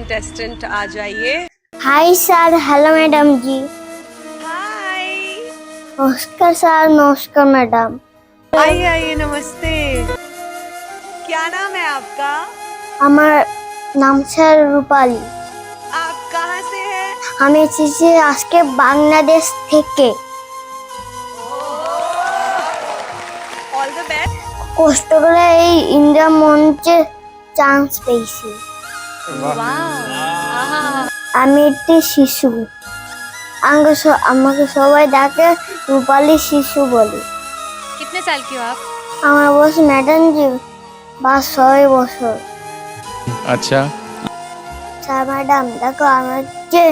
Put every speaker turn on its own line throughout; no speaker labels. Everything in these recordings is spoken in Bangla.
कंटेस्टेंट आ जाइए।
हाय सर, हेलो मैडम जी।
हाय।
नमस्कार सर, नमस्कार मैडम।
आइए आइए, नमस्ते। क्या नाम है आपका?
আমার নাম স্যার রূপালী।
आप कहाँ से हैं?
আমি এসেছি আজকে বাংলাদেশ থেকে।
All the best.
কষ্ট করে এই ইন্ডিয়া মঞ্চে চান্স পেয়েছি। আমি একটি শিশু। আমাকে সবাই ডাকে রূপালী শিশু বলে।
कितने साल की हो आप?
আমার বয়স ম্যাডাম জি 6 বছর।
अच्छा।
স্যার ম্যাডাম দেখো, আমার যে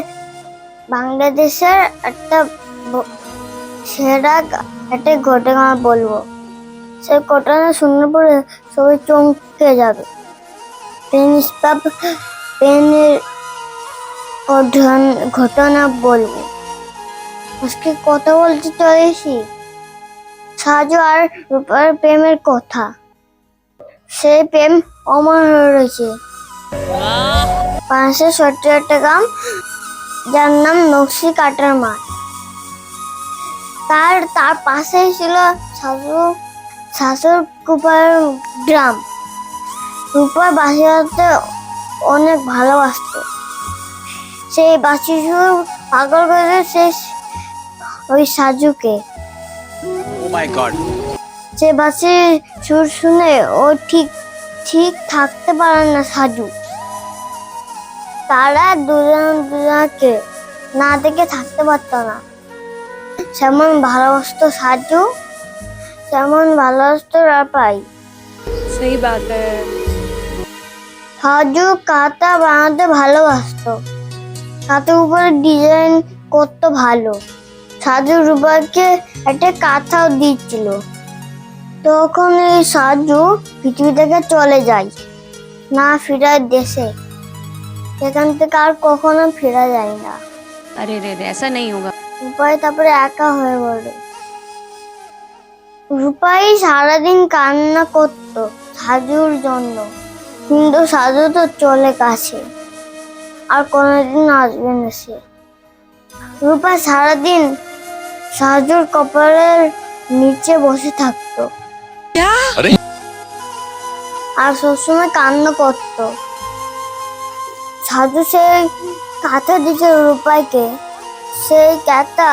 বাংলাদেশের একটা সেরা একটা ঘটনা বলবো। সেই ঘটনা শুনলে পরে সবাই চমকে যাবে। পেনের ঘটনা বলবো। আজকে কথা বলতে চলেছি সাজু আর রূপার প্রেমের কথা। সেই প্রেম অমর হয়ে রয়েছে। 570 গ্রাম, যার নাম নকশি কাটার মাঠ। তার পাশেই ছিল শাশুর কুপার গ্রাম। রূপা বাসি বাজাতে অনেক ভালোবাসতো। সেই বাসি সুর পাগল করে সেই ওই সাজুকে।
Oh my God.
সে বাসি সুর শুনে ও ঠিক থাকতে পারে না সাজু। তারা দুজনকে না দেখে থাকতে পারত না। যেমন ভালোবাসতো সাজু, তেমন ভালোবাসতো রাপাই।
सही बात है।
সাজু কাঁথা বানাতে ভালোবাসতো। কাঁথার উপরে ডিজাইন করতো ভালো। সাজু রূপাকে একটা কাঁথাও দিচ্ছিল। তখন এই সাজু পৃথিবী থেকে চলে যায়, না ফিরায় দেশে। সেখান থেকে আর কখনো ফেরা যায় না।
अरे रे रे, ऐसा नहीं होगा।
রূপাই তারপরে একা হয়ে পড়ে। রূপাই সারাদিন কান্না করতো সাজুর জন্য, কিন্তু সাজু তো চলে গেছে, আর কোনোদিন আসবে না সে। রূপা সারাদিন সাজুর কপালের নিচে বসে থাকতো
अरे
আর সবসময় কান্না করতো। সাজু সেই কাঁথা দিচ্ছে রূপাইকে। সেই কাঁথা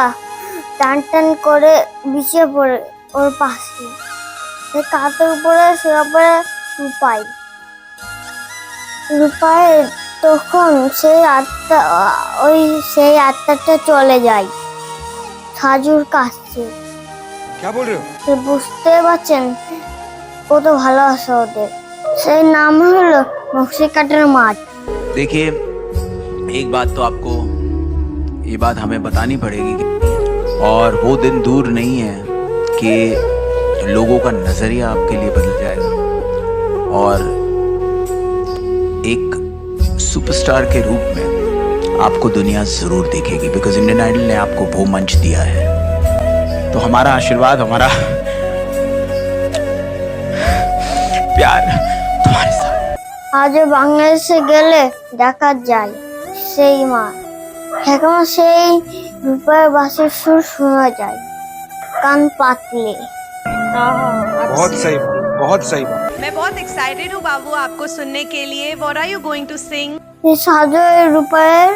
টান টান করে বিছিয়ে পড়ে ওর পাশে। সেই কাঁথার উপরে শুয়ে পড়ে রূপাই। তখন সেই আত্মাটা চলে যায় সাজুর কাছে।
क्या बोल रहे हो?
তো বুঝতে পারছেন কত ভালোবাসা ওদের। সেই নাম হলো নকশি কাটার মাঠ।
देखिए, एक बात तो आपको ये बात हमें बतानी पड़ेगी और वो दिन दूर नहीं है कि लोगों का नज़रिया आपके लिए बदल जाएगा और एक सुपरस्टार के रूप में आपको दुनिया ज़रूर देखेगी, बिकॉज इंडियन आइडल ने आपको वो मंच दिया है। तो हमारा आशीर्वाद, हमारा प्यार तुम्हारे साथ।
আজও বাংলাদেশে গেলে দেখা যায় সেই মাঠ। এখন সেই রূপার বাঁশির সুর শোনা যায় কান পাতলে।
बहुत सही बात, बहुत सही बात।
मैं बहुत एक्साइटेड हूँ बाबू आपको सुनने के लिए। What are you going to sing?
এই সাজু রূপার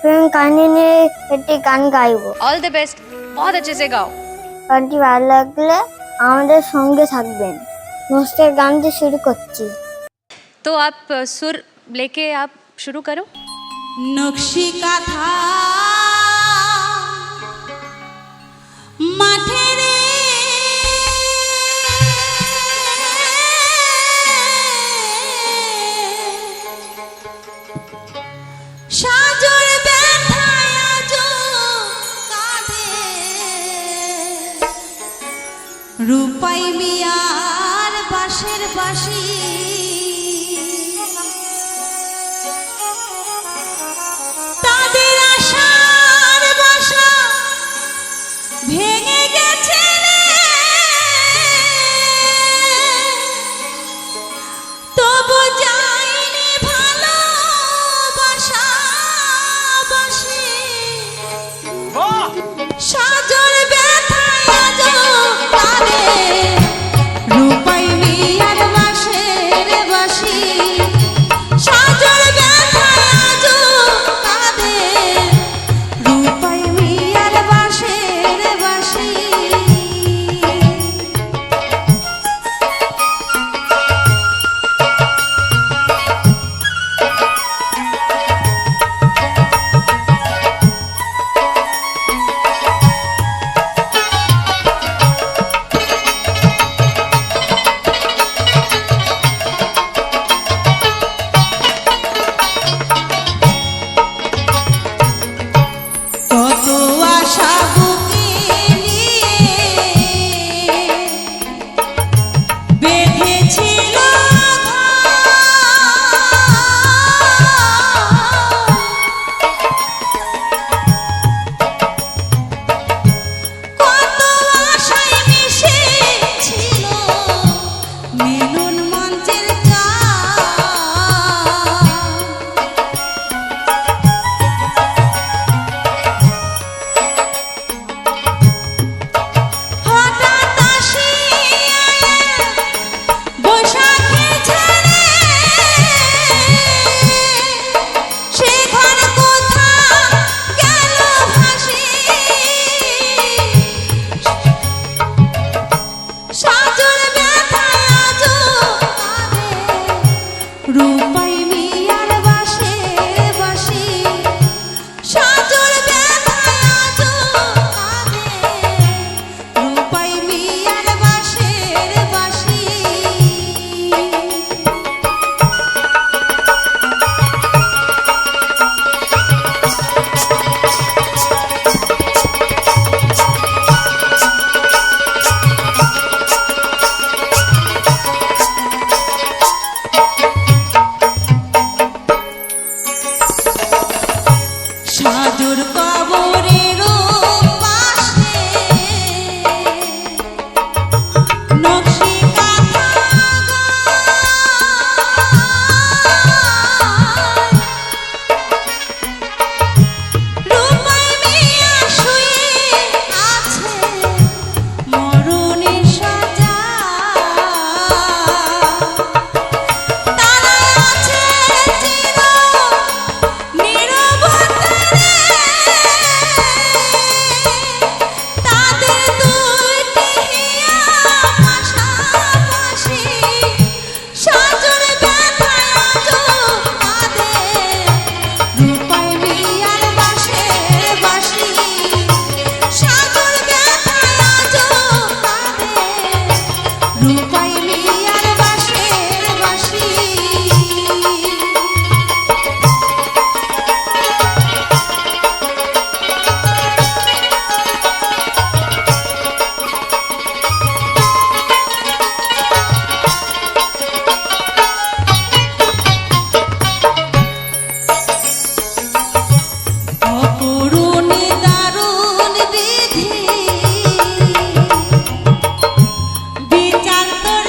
প্রেম কাহিনী নিয়ে একটি গান গাইবো।
ऑल द बेस्ट, बहुत अच्छे से गाओ।
গানটি ভালো লাগলে আমাদের সঙ্গে থাকবেন। নমস্কার, গানটি শুরু করছি।
तो आप सुर लेके आप शुरू करो।
নকশি কাঁথা মাঠে রে, সাজুর ব্যথায় আজো কাঁদে, রূপাই মিয়ার বাঁশের বাঁশি তাদের আশার বাসা ভেঙে গেছে রে। তবু যায়নি ভালোবাসা সাজুর কবরের পাশে নকশি কাঁথা রূপাই মিয়া শুয়ে আছে মরণের সাজা তারা আছে চির নীরবতারে তাদের দুইটি হিয়া পাশাপাশি সাজুর ব্যথায় আজও কাঁদে রূপাই মিয়ার বাঁশের বাঁশি সাজুর ব্যথায় আজও কাঁদে রূপাই মিয়ার বাঁশের বাঁশি অপূরণী দারুণ বিধি বিচার তোর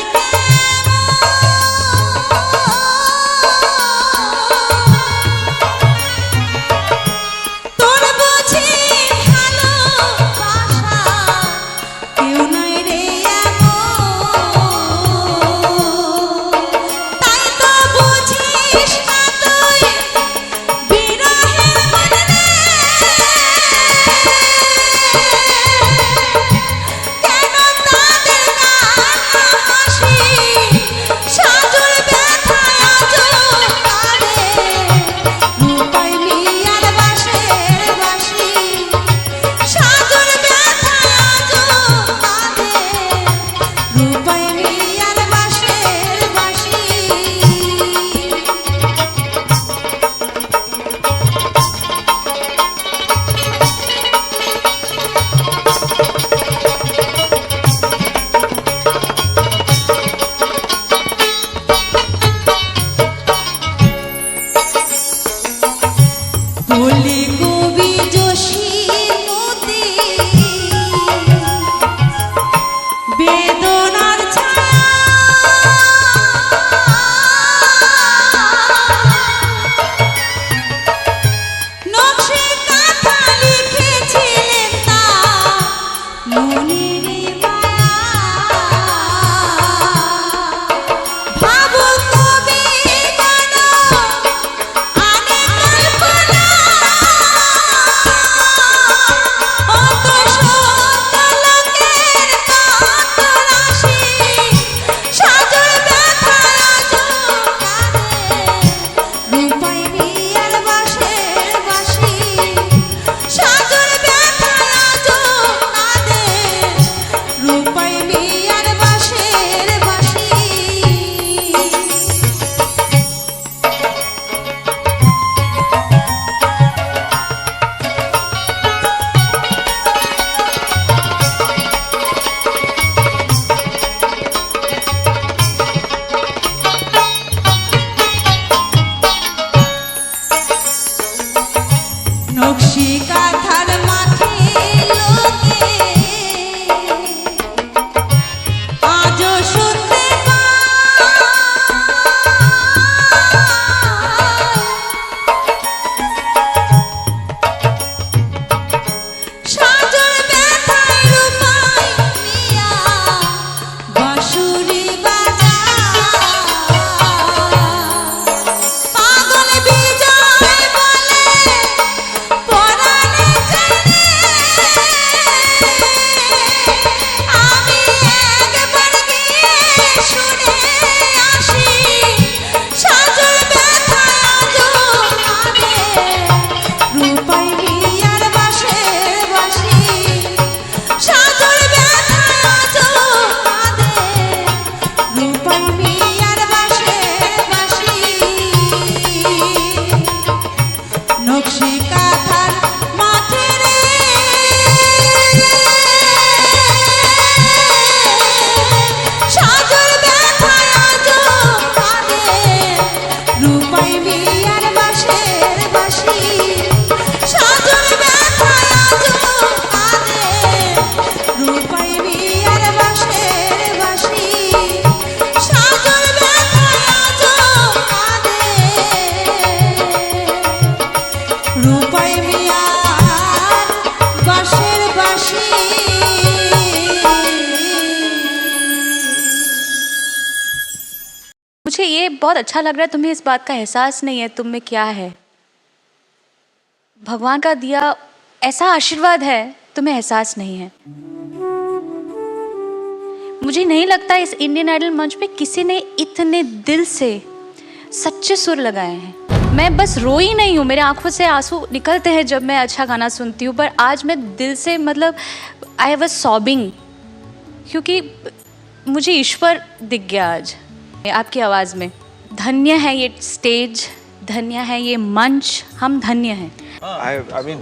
তোর বুঝি ভালোবাসা কেউ নাই রে তাই তো বুঝিস না তুই বিরহের মনে কেন তাদের কান্না হাসি সাজুর ব্যথায় আজও কাঁদে রূপাই মিয়ার বাঁশের বাঁশি সাজুর ব্যথায় আজও কাঁদে রূপাই মিয়ার বাঁশের বাঁশি বলি কবি জসীমতী বেদনার ছায়া নকশি কাঁথা লিখেছিলেন তার মনের মায়া ভাবো কবি গান আনে কল্পনা অত সত্য লোকের তত রাশি সাজুর ব্যথায় আজও কাঁদে রূপাই মিয়ার বাঁশের বাঁশি সাজুর ব্যথায় আজও কাঁদে রূপাই মিয়ার বাঁশের বাঁশি নকশি কাঁথার মাঠে লোকে আজও শুনতে সাজুর ব্যথায় রূপাই মিয়া বাঁশুরি পাগল বিজয় বলে পরাণে জানে আমি একবার গিয়ে শুনে আসি সাজুর ব্যথায় আজও কাঁদে রূপাই মিয়ার বাঁশের বাঁশি সাজুর ব্যথায় আজও কাঁদে রূপাই মিয়ার বাঁশের বাঁশি নকশি কাঁথার মাঠে রে সাজুর ব্যথায় আজও কাঁদে রূপাই মিয়ার বাঁশের বাঁশি
बहुत अच्छा लग रहा है, तुम्हें इस बात का एहसास नहीं है तुम में क्या है। भगवान का दिया ऐसा आशीर्वाद है, तुम्हें एहसास नहीं है। मुझे नहीं लगता इस इंडियन आइडल मंच पे किसी ने इतने दिल से सच्चे सुर लगाए हैं। मैं बस रोई नहीं हूँ, मेरे आंखों से आंसू निकलते हैं जब मैं अच्छा गाना सुनती हूँ, पर आज मैं दिल से मतलब आई वाज सॉबिंग, क्योंकि मुझे ईश्वर दिख गया आज आपकी आवाज़ में। धन्य है ये स्टेज, धन्य है ये मंच, हम धन्य हैं।
I mean,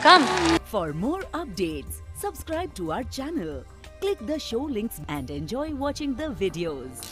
come
For more updates, subscribe to our channel, click the show links and enjoy watching the videos.